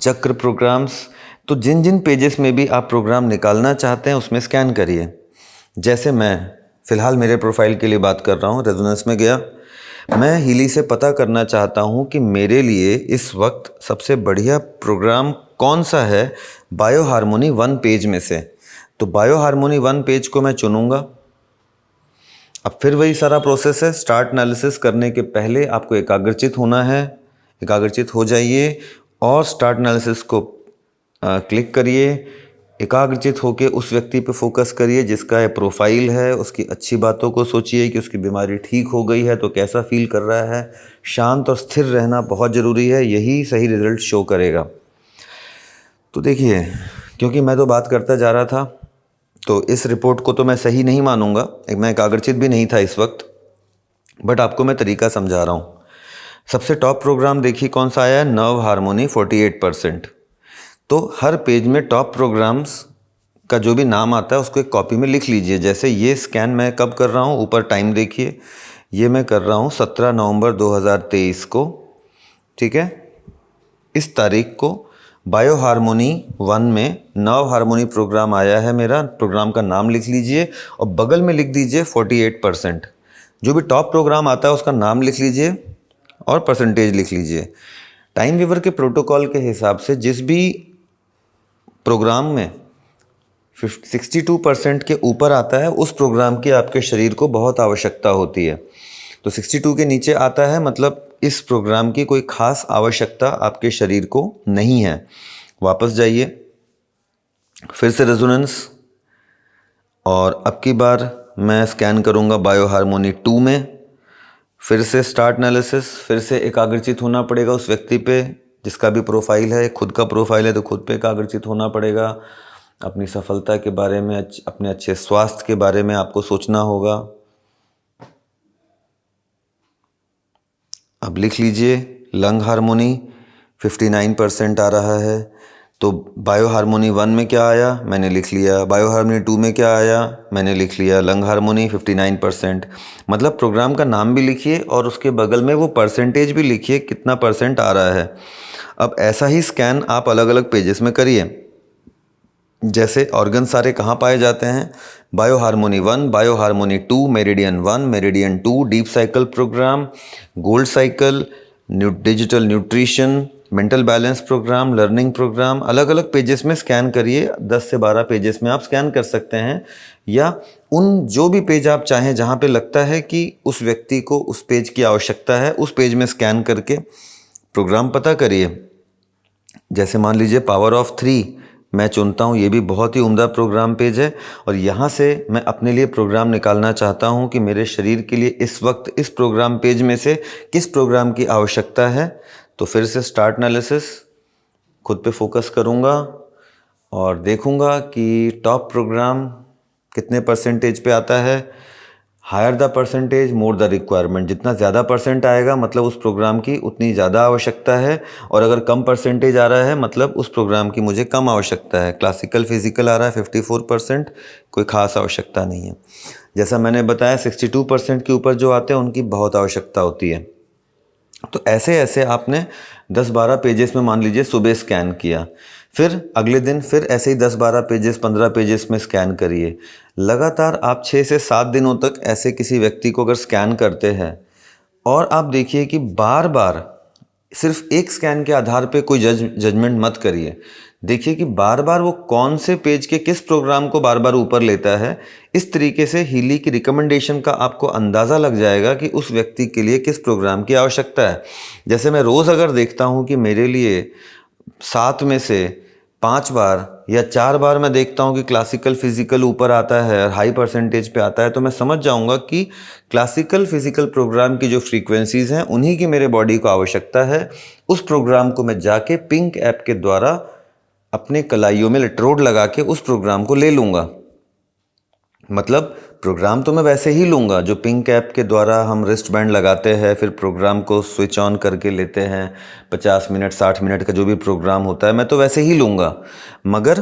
चक्र प्रोग्राम्स। तो जिन जिन पेजेस में भी आप प्रोग्राम निकालना चाहते हैं उसमें स्कैन करिए। जैसे मैं फ़िलहाल मेरे प्रोफाइल के लिए बात कर रहा हूँ, रेजोनेंस में गया, मैं हीली से पता करना चाहता हूँ कि मेरे लिए इस वक्त सबसे बढ़िया प्रोग्राम कौन सा है बायो हारमोनी 1 पेज में से। तो बायो हारमोनी 1 पेज को मैं चुनूँगा। अब फिर वही सारा प्रोसेस है। स्टार्ट एनालिसिस करने के पहले आपको एकाग्रचित होना है, एकाग्रचित हो जाइए और स्टार्ट एनालिसिस को क्लिक करिए। एकाग्रचित होकर उस व्यक्ति पे फोकस करिए जिसका ये प्रोफाइल है, उसकी अच्छी बातों को सोचिए कि उसकी बीमारी ठीक हो गई है तो कैसा फील कर रहा है। शांत और स्थिर रहना बहुत ज़रूरी है, यही सही रिजल्ट शो करेगा। तो देखिए, क्योंकि मैं तो बात करता जा रहा था, तो इस रिपोर्ट को तो मैं सही नहीं मानूंगा, मैं एकाग्रचित भी नहीं था इस वक्त, बट आपको मैं तरीका समझा रहा हूँ। सबसे टॉप प्रोग्राम देखिए कौन सा आया है, नर्व हारमोनी 48%। तो हर पेज में टॉप प्रोग्राम्स का जो भी नाम आता है उसको एक कॉपी में लिख लीजिए। जैसे ये स्कैन मैं कब कर रहा हूँ, ऊपर टाइम देखिए, ये मैं कर रहा हूँ 17 नवंबर 2023 को, ठीक है। इस तारीख को बायो हारमोनी 1 में नर्व हारमोनी प्रोग्राम आया है मेरा। प्रोग्राम का नाम लिख लीजिए और बगल में लिख दीजिए 48%। जो भी टॉप प्रोग्राम आता है उसका नाम लिख लीजिए और परसेंटेज लिख लीजिए। टाइम वीवर के प्रोटोकॉल के हिसाब से जिस भी प्रोग्राम में 62% के ऊपर आता है उस प्रोग्राम की आपके शरीर को बहुत आवश्यकता होती है। तो 62 के नीचे आता है मतलब इस प्रोग्राम की कोई ख़ास आवश्यकता आपके शरीर को नहीं है। वापस जाइए, फिर से रेजोनेंस, और अब की बार मैं स्कैन करूँगा बायो हार्मोनी 2 में। फिर से स्टार्ट एनालिसिस, फिर से एकाग्रचित होना पड़ेगा उस व्यक्ति पे जिसका भी प्रोफाइल है। खुद का प्रोफाइल है तो खुद पे एकाग्रचित होना पड़ेगा। अपनी सफलता के बारे में, अपने अच्छे स्वास्थ्य के बारे में आपको सोचना होगा। अब लिख लीजिए, लंग हार्मोनी 59% आ रहा है, तो बायो हार्मोनी 1 में क्या आया मैंने लिख लिया, बायो हार्मोनी 2 में क्या आया मैंने लिख लिया, लंग हार्मोनी 59%। मतलब प्रोग्राम का नाम भी लिखिए और उसके बगल में वो परसेंटेज भी लिखिए कितना परसेंट आ रहा है। अब ऐसा ही स्कैन आप अलग अलग पेजेस में करिए। जैसे ऑर्गन सारे कहाँ पाए जाते हैं, bio harmony 1, bio harmony 2, meridian 1, meridian 2, deep cycle program, gold cycle, digital nutrition, mental balance program, learning program. अलग अलग पेजेस में स्कैन करिए। 10 से 12 पेजेस में आप स्कैन कर सकते हैं, या उन जो भी पेज आप चाहें जहाँ पे लगता है कि उस व्यक्ति को उस पेज की आवश्यकता है उस पेज में स्कैन करके प्रोग्राम पता करिए। जैसे मान लीजिए पावर ऑफ 3 मैं चुनता हूँ, ये भी बहुत ही उम्दा प्रोग्राम पेज है, और यहाँ से मैं अपने लिए प्रोग्राम निकालना चाहता हूँ कि मेरे शरीर के लिए इस वक्त इस प्रोग्राम पेज में से किस प्रोग्राम की आवश्यकता है। तो फिर से स्टार्ट एनालिसिस, खुद पे फोकस करूँगा और देखूँगा कि टॉप प्रोग्राम कितने परसेंटेज पे आता है। Higher the percentage more the requirement, जितना ज़्यादा परसेंट आएगा मतलब उस प्रोग्राम की उतनी ज़्यादा आवश्यकता है, और अगर कम परसेंटेज आ रहा है मतलब उस प्रोग्राम की मुझे कम आवश्यकता है। क्लासिकल फिजिकल आ रहा है 54%, कोई ख़ास आवश्यकता नहीं है। जैसा मैंने बताया 62% के ऊपर जो आते हैं उनकी बहुत आवश्यकता होती है। तो ऐसे ऐसे आपने 10-12 पेजेस में मान लीजिए सुबह स्कैन किया, फिर अगले दिन फिर ऐसे ही 10-12 पेजेस 15 पेजेस में स्कैन करिए। लगातार आप 6 से 7 दिनों तक ऐसे किसी व्यक्ति को अगर स्कैन करते हैं, और आप देखिए कि बार बार सिर्फ एक स्कैन के आधार पे कोई जजमेंट मत करिए। देखिए कि बार बार वो कौन से पेज के किस प्रोग्राम को बार बार ऊपर लेता है। इस तरीके से हीली की रिकमेंडेशन का आपको अंदाज़ा लग जाएगा कि उस व्यक्ति के लिए किस प्रोग्राम की आवश्यकता है। जैसे मैं रोज़ अगर देखता हूँ कि मेरे लिए 7 में से 5 बार या 4 बार मैं देखता हूँ कि क्लासिकल फिजिकल ऊपर आता है और हाई परसेंटेज पे आता है, तो मैं समझ जाऊँगा कि क्लासिकल फिजिकल प्रोग्राम की जो फ्रीक्वेंसीज़ हैं उन्हीं की मेरे बॉडी को आवश्यकता है। उस प्रोग्राम को मैं जाके पिंक ऐप के द्वारा अपने कलाइयों में इलेक्ट्रोड लगा के उस प्रोग्राम को ले लूँगा। मतलब प्रोग्राम तो मैं वैसे ही लूँगा जो पिंक ऐप के द्वारा हम रिस्ट बैंड लगाते हैं, फिर प्रोग्राम को स्विच ऑन करके लेते हैं। 50 मिनट 60 मिनट का जो भी प्रोग्राम होता है मैं तो वैसे ही लूँगा, मगर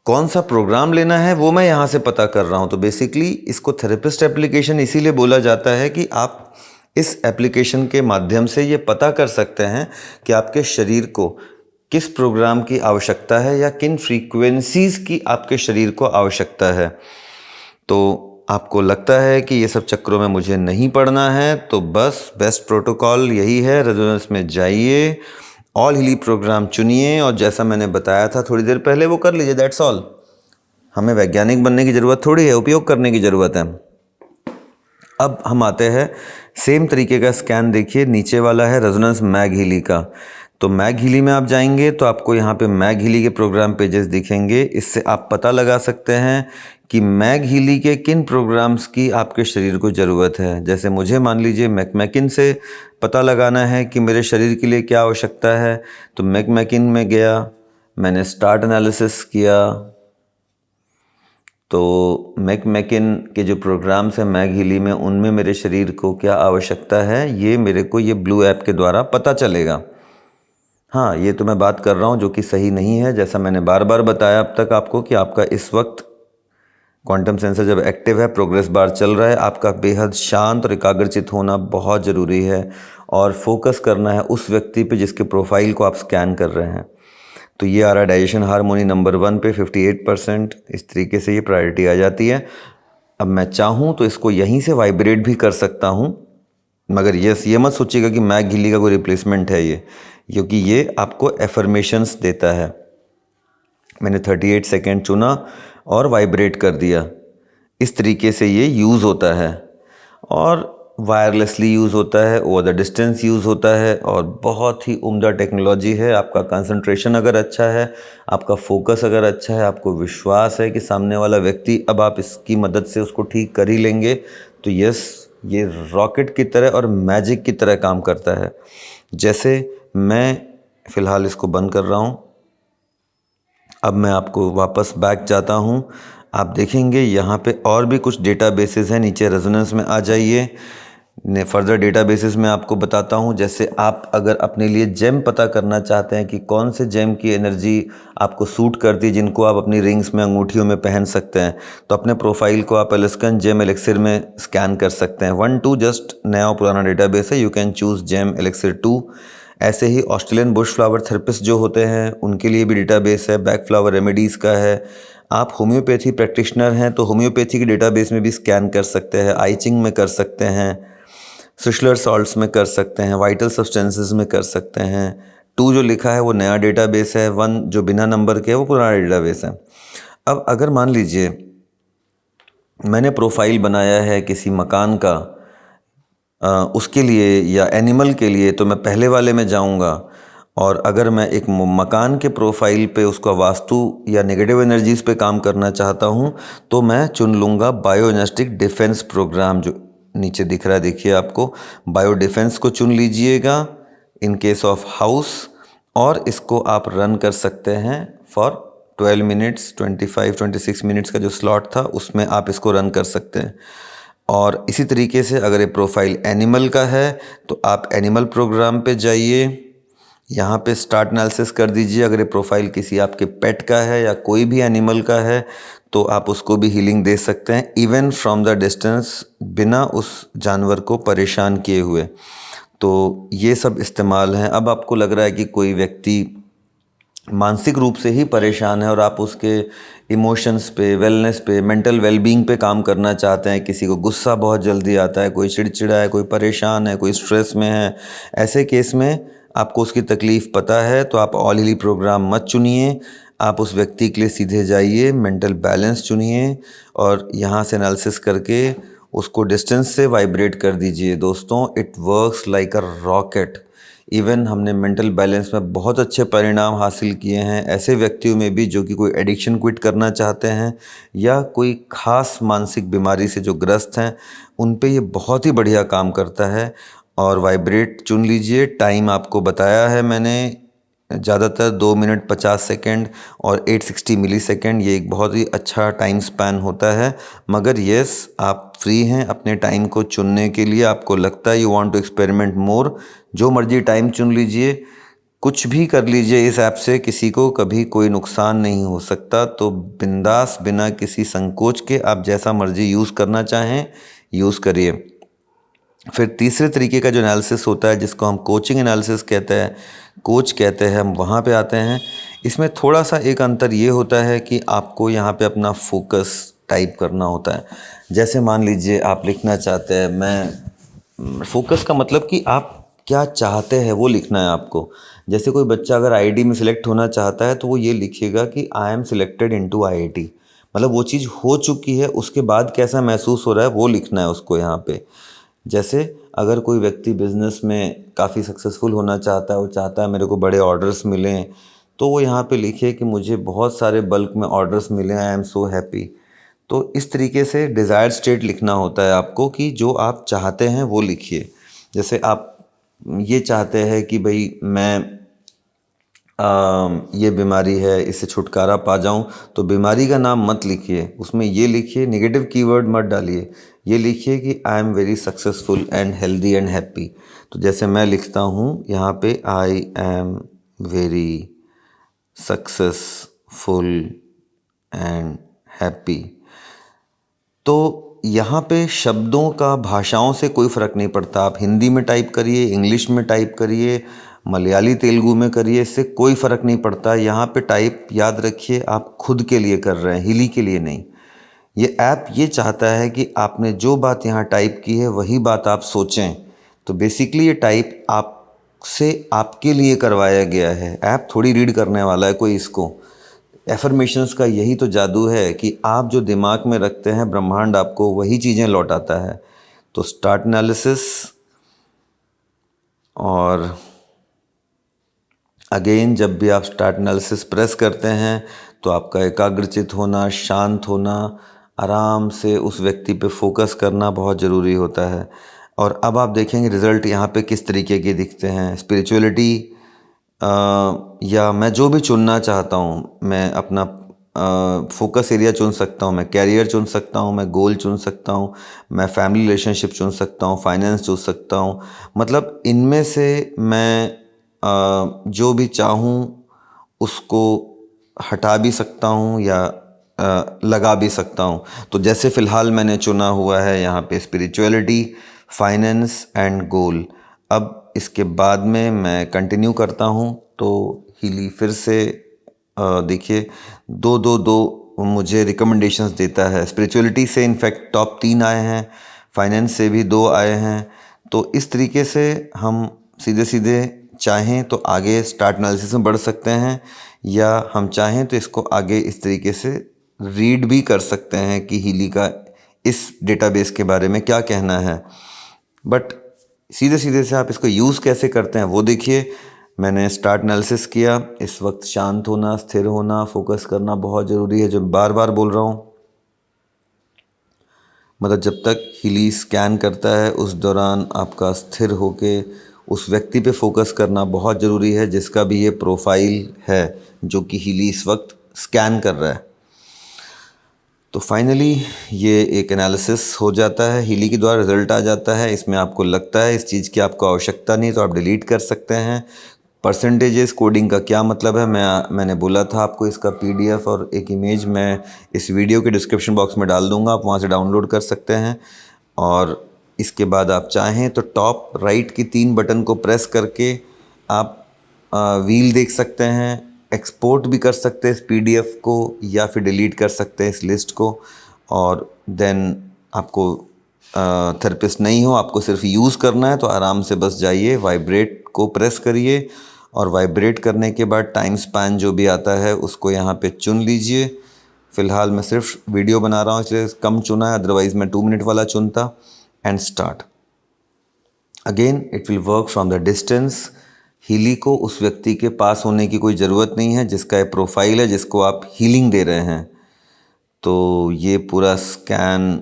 कौन सा प्रोग्राम लेना है वो मैं यहाँ से पता कर रहा हूँ। तो बेसिकली इसको थेरेपिस्ट एप्लीकेशन इसीलिए बोला जाता है कि आप इस एप्लीकेशन के माध्यम से ये पता कर सकते हैं कि आपके शरीर को किस प्रोग्राम की आवश्यकता है या किन फ्रीक्वेंसीज़ की आपके शरीर को आवश्यकता है। तो आपको लगता है कि ये सब चक्करों में मुझे नहीं पड़ना है, तो बस बेस्ट प्रोटोकॉल यही है, रेजोनेंस में जाइए, ऑल हीली प्रोग्राम चुनिए, और जैसा मैंने बताया था थोड़ी देर पहले वो कर लीजिए, दैट्स ऑल। हमें वैज्ञानिक बनने की ज़रूरत थोड़ी है, उपयोग करने की ज़रूरत है। अब हम आते हैं सेम तरीके का स्कैन, देखिए नीचे वाला है रेजोनेंस मैग हीली का। तो मैग हीली में आप जाएंगे तो आपको यहाँ पे मैग हीली के प्रोग्राम पेजेस दिखेंगे। इससे आप पता लगा सकते हैं कि मैग हीली के किन प्रोग्राम्स की आपके शरीर को ज़रूरत है। जैसे मुझे मान लीजिए मैकमैकिन से पता लगाना है कि मेरे शरीर के लिए क्या आवश्यकता है, तो मैकमैकिन में गया, मैंने स्टार्ट एनालिसिस किया, तो मैकमैकिन के जो प्रोग्राम्स हैं मैग हीली में, उनमें मेरे शरीर को क्या आवश्यकता है ये मेरे को ये ब्लू ऐप के द्वारा पता चलेगा। हाँ, ये तो मैं बात कर रहा हूँ जो कि सही नहीं है। जैसा मैंने बार बार बताया अब तक आपको कि आपका इस वक्त क्वांटम सेंसर जब एक्टिव है, प्रोग्रेस बार चल रहा है, आपका बेहद शांत और एकाग्रचित होना बहुत ज़रूरी है, और फोकस करना है उस व्यक्ति पे जिसके प्रोफाइल को आप स्कैन कर रहे हैं। तो ये आ रहा है डाइजेशन हार्मोनी नंबर 1 पे 58%। इस तरीके से ये प्रायोरिटी आ जाती है। अब मैं चाहूँ तो इसको यहीं से वाइब्रेट भी कर सकता हूँ, मगर ये मत सोचिएगा कि मैग हीली का कोई रिप्लेसमेंट है। क्योंकि ये आपको एफर्मेशंस देता है। मैंने 38 सेकेंड चुना और वाइब्रेट कर दिया। इस तरीके से ये यूज़ होता है और वायरलेसली यूज़ होता है, ओवर द डिस्टेंस यूज़ होता है और बहुत ही उम्दा टेक्नोलॉजी है। आपका कंसंट्रेशन अगर अच्छा है, आपका फोकस अगर अच्छा है, आपको विश्वास है कि सामने वाला व्यक्ति अब आप इसकी मदद से उसको ठीक कर ही लेंगे, तो यस, ये रॉकेट की तरह और मैजिक की तरह काम करता है। जैसे मैं फ़िलहाल इसको बंद कर रहा हूँ, अब मैं आपको वापस बैक जाता हूँ। आप देखेंगे यहाँ पे और भी कुछ डेटाबेसेस हैं, नीचे रेजोनेंस में आ जाइए। फर्दर डेटाबेसेस में आपको बताता हूँ। जैसे आप अगर अपने लिए जेम पता करना चाहते हैं कि कौन से जेम की एनर्जी आपको सूट करती है, जिनको आप अपनी रिंग्स में, अंगूठियों में पहन सकते हैं, तो अपने प्रोफाइल को आप एलिस्कन जेम एलिक्सिर में स्कैन कर सकते हैं। 1-2 जस्ट नया और पुराना डेटाबेस है, you can choose gem elixir 2। ऐसे ही ऑस्ट्रेलियन बुश फ्लावर थेरेपिस्ट जो होते हैं उनके लिए भी डेटाबेस है, बैक फ्लावर रेमेडीज़ का है। आप होम्योपैथी प्रैक्टिशनर हैं तो होम्योपैथी के डेटाबेस में भी स्कैन कर सकते हैं, आई चिंग में कर सकते हैं, सिशलर सॉल्ट्स में कर सकते हैं, वाइटल सब्सटेंसेस में कर सकते हैं। 2 जो लिखा है वो नया डेटाबेस है, 1 जो बिना नंबर के है वो पुराना डेटाबेस है। अब अगर मान लीजिए मैंने प्रोफाइल बनाया है किसी मकान का, उसके लिए या एनिमल के लिए, तो मैं पहले वाले में जाऊंगा। और अगर मैं एक मकान के प्रोफाइल पे उसका वास्तु या नेगेटिव एनर्जीज़ पे काम करना चाहता हूँ, तो मैं चुन लूँगा बायोएनर्जेटिक डिफेंस प्रोग्राम, जो नीचे दिख रहा है, देखिए आपको। बायो डिफेंस को चुन लीजिएगा इन केस ऑफ हाउस, और इसको आप रन कर सकते हैं फॉर 12 मिनट्स, 25-26 मिनट्स का जो स्लॉट था उसमें आप इसको रन कर सकते हैं। और इसी तरीके से अगर ये प्रोफाइल एनिमल का है तो आप एनिमल प्रोग्राम पे जाइए, यहाँ पे स्टार्ट एनालिसिस कर दीजिए। अगर ये प्रोफाइल किसी आपके पेट का है या कोई भी एनिमल का है तो आप उसको भी हीलिंग दे सकते हैं, इवन फ्रॉम द डिस्टेंस, बिना उस जानवर को परेशान किए हुए। तो ये सब इस्तेमाल हैं। अब आपको लग रहा है कि कोई व्यक्ति मानसिक रूप से ही परेशान है और आप उसके इमोशंस पे, वेलनेस पे, मेंटल वेलबींग पे काम करना चाहते हैं। किसी को गुस्सा बहुत जल्दी आता है, कोई चिड़चिड़ा है, कोई परेशान है, कोई स्ट्रेस में है, ऐसे केस में आपको उसकी तकलीफ़ पता है तो आप ऑल हीली प्रोग्राम मत चुनिए। आप उस व्यक्ति के लिए सीधे जाइए, मेंटल बैलेंस चुनिए और यहाँ से एनालिसिस करके उसको डिस्टेंस से वाइब्रेट कर दीजिए। दोस्तों, it works like a rocket. Even हमने मेंटल बैलेंस में बहुत अच्छे परिणाम हासिल किए हैं ऐसे व्यक्तियों में भी जो कि कोई एडिक्शन क्विट करना चाहते हैं या कोई ख़ास मानसिक बीमारी से जो ग्रस्त हैं, उन पे ये बहुत ही बढ़िया काम करता है। और वाइब्रेट चुन लीजिए। टाइम आपको बताया है मैंने, ज़्यादातर 2 मिनट 50 सेकेंड और 860 मिली सेकेंड, ये एक बहुत ही अच्छा टाइम स्पैन होता है। मगर यस, आप फ्री हैं अपने टाइम को चुनने के लिए। आपको लगता है you want to experiment more, जो मर्जी टाइम चुन लीजिए, कुछ भी कर लीजिए इस ऐप से, किसी को कभी कोई नुकसान नहीं हो सकता। तो बिंदास, बिना किसी संकोच के आप जैसा मर्जी यूज़ करना चाहें यूज़ करिए। फिर तीसरे तरीके का जो एनालिसिस होता है, जिसको हम कोचिंग एनालिसिस कहते हैं, कोच कहते हैं, हम वहाँ पे आते हैं। इसमें थोड़ा सा एक अंतर ये होता है कि आपको यहाँ पे अपना फोकस टाइप करना होता है। जैसे मान लीजिए आप लिखना चाहते हैं, मैं फोकस का मतलब कि आप क्या चाहते हैं वो लिखना है आपको। जैसे कोई बच्चा अगर आईआईटी में सिलेक्ट होना चाहता है तो वो ये लिखेगा कि I am selected into IIT, मतलब वो चीज़ हो चुकी है, उसके बाद कैसा महसूस हो रहा है वो लिखना है उसको यहाँ पे। जैसे अगर कोई व्यक्ति बिज़नेस में काफ़ी सक्सेसफुल होना चाहता है, वो चाहता है मेरे को बड़े ऑर्डर्स मिलें, तो वो यहाँ पे लिखे कि मुझे बहुत सारे बल्क में ऑर्डर्स मिले, आई एम सो हैप्पी। तो इस तरीके से डिज़ायर स्टेट लिखना होता है आपको कि जो आप चाहते हैं वो लिखिए। जैसे आप ये चाहते हैं कि भाई मैं ये बीमारी है, इससे छुटकारा पा जाऊं, तो बीमारी का नाम मत लिखिए, उसमें ये लिखिए, नेगेटिव कीवर्ड मत डालिए, ये लिखिए कि I am very successful and healthy and happy. तो जैसे मैं लिखता हूँ यहाँ पे, I am very successful and happy. तो यहाँ पे शब्दों का, भाषाओं से कोई फ़र्क नहीं पड़ता। आप हिंदी में टाइप करिए, इंग्लिश में टाइप करिए, मलयाली तेलुगु में करिए, इससे कोई फ़र्क नहीं पड़ता। यहाँ पे टाइप, याद रखिए, आप खुद के लिए कर रहे हैं, हिली के लिए नहीं। ये ऐप ये चाहता है कि आपने जो बात यहाँ टाइप की है वही बात आप सोचें। तो बेसिकली ये टाइप आप से आपके लिए करवाया गया है। ऐप थोड़ी रीड करने वाला है कोई इसको। एफर्मेशंस का यही तो जादू है कि आप जो दिमाग में रखते हैं ब्रह्मांड आपको वही चीज़ें लौटाता है। तो स्टार्ट एनालिसिस, और अगेन जब भी आप स्टार्ट एनालिसिस प्रेस करते हैं तो आपका एकाग्रचित होना, शांत होना, आराम से उस व्यक्ति पे फोकस करना बहुत ज़रूरी होता है। और अब आप देखेंगे रिज़ल्ट यहाँ पे किस तरीके के दिखते हैं। स्पिरिचुअलिटी या मैं जो भी चुनना चाहता हूँ, मैं अपना फोकस एरिया चुन सकता हूँ, मैं कैरियर चुन सकता हूँ, मैं गोल चुन सकता हूँ, मैं फैमिली रिलेशनशिप चुन सकता हूँ, फाइनेंस चुन सकता हूँ। मतलब इनमें से मैं जो भी चाहूँ उसको हटा भी सकता हूँ या लगा भी सकता हूँ। तो जैसे फ़िलहाल मैंने चुना हुआ है यहाँ पे स्पिरिचुअलिटी, फाइनेंस एंड गोल। अब इसके बाद में मैं कंटिन्यू करता हूँ तो हीली फिर से देखिए दो दो दो मुझे रिकमेंडेशंस देता है। स्पिरिचुअलिटी से इनफैक्ट टॉप 3 आए हैं, फाइनेंस से भी 2 आए हैं। तो इस तरीके से हम सीधे सीधे चाहें तो आगे स्टार्ट एनालिसिस में बढ़ सकते हैं, या हम चाहें तो इसको आगे इस तरीके से रीड भी कर सकते हैं कि हीली का इस डेटाबेस के बारे में क्या कहना है। बट सीधे सीधे से आप इसको यूज़ कैसे करते हैं वो देखिए। मैंने स्टार्ट एनालिसिस किया। इस वक्त शांत होना, स्थिर होना, फोकस करना बहुत ज़रूरी है, जो बार बार बोल रहा हूँ। मतलब जब तक हीली स्कैन करता है उस दौरान आपका स्थिर होके उस व्यक्ति पे फोकस करना बहुत ज़रूरी है जिसका भी ये प्रोफाइल है, जो कि हीली इस वक्त स्कैन कर रहा है। तो फाइनली ये एक एनालिसिस हो जाता है, हीली के द्वारा रिजल्ट आ जाता है। इसमें आपको लगता है इस चीज़ की आपको आवश्यकता नहीं तो आप डिलीट कर सकते हैं। परसेंटेजेस कोडिंग का क्या मतलब है, मैंने बोला था आपको इसका पीडीएफ और एक इमेज मैं इस वीडियो के डिस्क्रिप्शन बॉक्स में डाल दूंगा, आप वहाँ से डाउनलोड कर सकते हैं। और इसके बाद आप चाहें तो टॉप राइट की 3 बटन को प्रेस करके आप व्हील देख सकते हैं, एक्सपोर्ट भी कर सकते हैं इस पीडीएफ को, या फिर डिलीट कर सकते हैं इस लिस्ट को। और देन आपको थेरेपिस्ट नहीं हो, आपको सिर्फ यूज़ करना है तो आराम से बस जाइए, वाइब्रेट को प्रेस करिए और वाइब्रेट करने के बाद टाइम स्पैन जो भी आता है उसको यहाँ पे चुन लीजिए। फ़िलहाल मैं सिर्फ वीडियो बना रहा हूँ इसलिए कम चुना है, अदरवाइज़ मैं 2 मिनट वाला चुनता। And start again, it will work from the distance. Healy को उस व्यक्ति के पास होने की कोई ज़रूरत नहीं है जिसका एक प्रोफाइल है, जिसको आप हीलिंग दे रहे हैं। तो ये पूरा स्कैन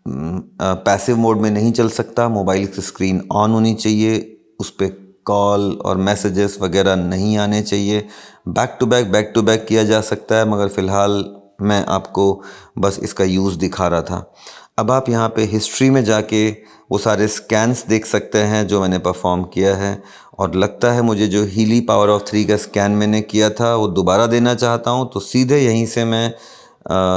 पैसिव मोड में नहीं चल सकता, मोबाइल की स्क्रीन ऑन होनी चाहिए, उस पर कॉल और मैसेजेस वगैरह नहीं आने चाहिए। बैक टू बैक किया जा सकता है, मगर फ़िलहाल मैं आपको बस इसका यूज़ दिखा रहा था। अब आप यहाँ पे हिस्ट्री में जाके वो सारे स्कैन्स देख सकते हैं जो मैंने परफॉर्म किया है। और लगता है मुझे जो हीली पावर ऑफ 3 का स्कैन मैंने किया था वो दोबारा देना चाहता हूँ, तो सीधे यहीं से मैं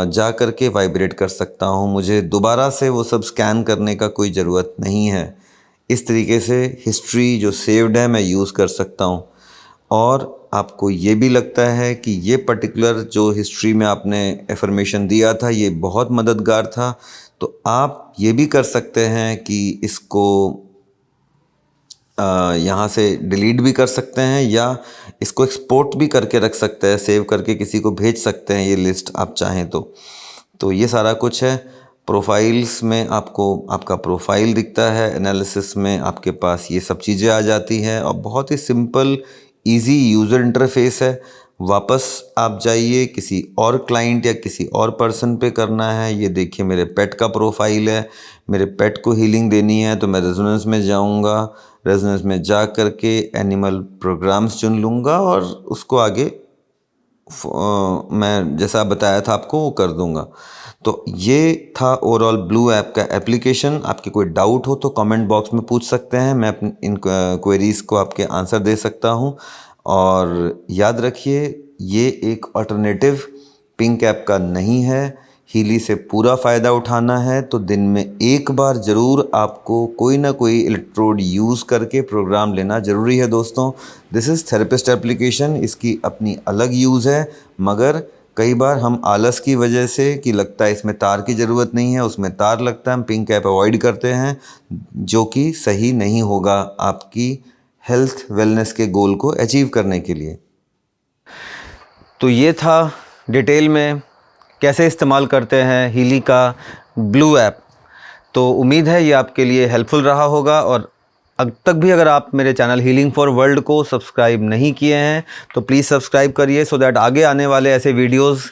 जा कर के वाइब्रेट कर सकता हूँ। मुझे दोबारा से वो सब स्कैन करने का कोई ज़रूरत नहीं है। इस तरीके से हिस्ट्री जो सेव्ड है मैं यूज़ कर सकता हूँ। और आपको ये भी लगता है कि ये पर्टिकुलर जो हिस्ट्री में आपने एफर्मेशन दिया था ये बहुत मददगार था, तो आप ये भी कर सकते हैं कि इसको यहाँ से डिलीट भी कर सकते हैं, या इसको एक्सपोर्ट भी करके रख सकते हैं, सेव करके किसी को भेज सकते हैं ये लिस्ट आप चाहें तो ये सारा कुछ है। प्रोफाइल्स में आपको आपका प्रोफाइल दिखता है, एनालिसिस में आपके पास ये सब चीज़ें आ जाती हैं और बहुत ही सिंपल इजी यूज़र इंटरफेस है। वापस आप जाइए, किसी और क्लाइंट या किसी और पर्सन पे करना है। ये देखिए मेरे पेट का प्रोफाइल है, मेरे पेट को हीलिंग देनी है तो मैं रेजोनेंस में जाऊंगा, रेजोनेंस में जा कर के एनिमल प्रोग्राम्स चुन लूँगा और उसको आगे मैं जैसा बताया था आपको वो कर दूंगा। तो ये था ओवरऑल ब्लू ऐप का एप्लीकेशन। आपके कोई डाउट हो तो कमेंट बॉक्स में पूछ सकते हैं, मैं अपनी इन क्वेरीज़ को आपके आंसर दे सकता हूँ। और याद रखिए ये एक अल्टरनेटिव पिंक ऐप का नहीं है। हीली से पूरा फ़ायदा उठाना है तो दिन में एक बार ज़रूर आपको कोई ना कोई इलेक्ट्रोड यूज़ करके प्रोग्राम लेना ज़रूरी है दोस्तों। दिस इज़ थेरेपिस्ट एप्लीकेशन, इसकी अपनी अलग यूज़ है, मगर कई बार हम आलस की वजह से कि लगता है इसमें तार की ज़रूरत नहीं है, उसमें तार लगता है, हम पिंक ऐप अवॉइड करते हैं, जो कि सही नहीं होगा आपकी हेल्थ वेलनेस के गोल को अचीव करने के लिए। तो ये था डिटेल में कैसे इस्तेमाल करते हैं हीली का ब्लू ऐप। तो उम्मीद है ये आपके लिए हेल्पफुल रहा होगा, और अब तक भी अगर आप मेरे चैनल हीलिंग फॉर वर्ल्ड को सब्सक्राइब नहीं किए हैं तो प्लीज़ सब्सक्राइब करिए, सो दैट आगे आने वाले ऐसे वीडियोस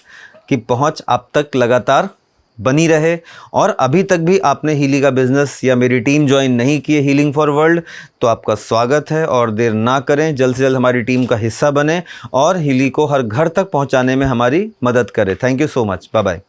की पहुंच आप तक लगातार बनी रहे। और अभी तक भी आपने हीली का बिज़नेस या मेरी टीम ज्वाइन नहीं की है हीलिंग फॉर वर्ल्ड, तो आपका स्वागत है, और देर ना करें, जल्द से जल्द हमारी टीम का हिस्सा बने और हीली को हर घर तक पहुंचाने में हमारी मदद करें। Thank you so much, bye bye.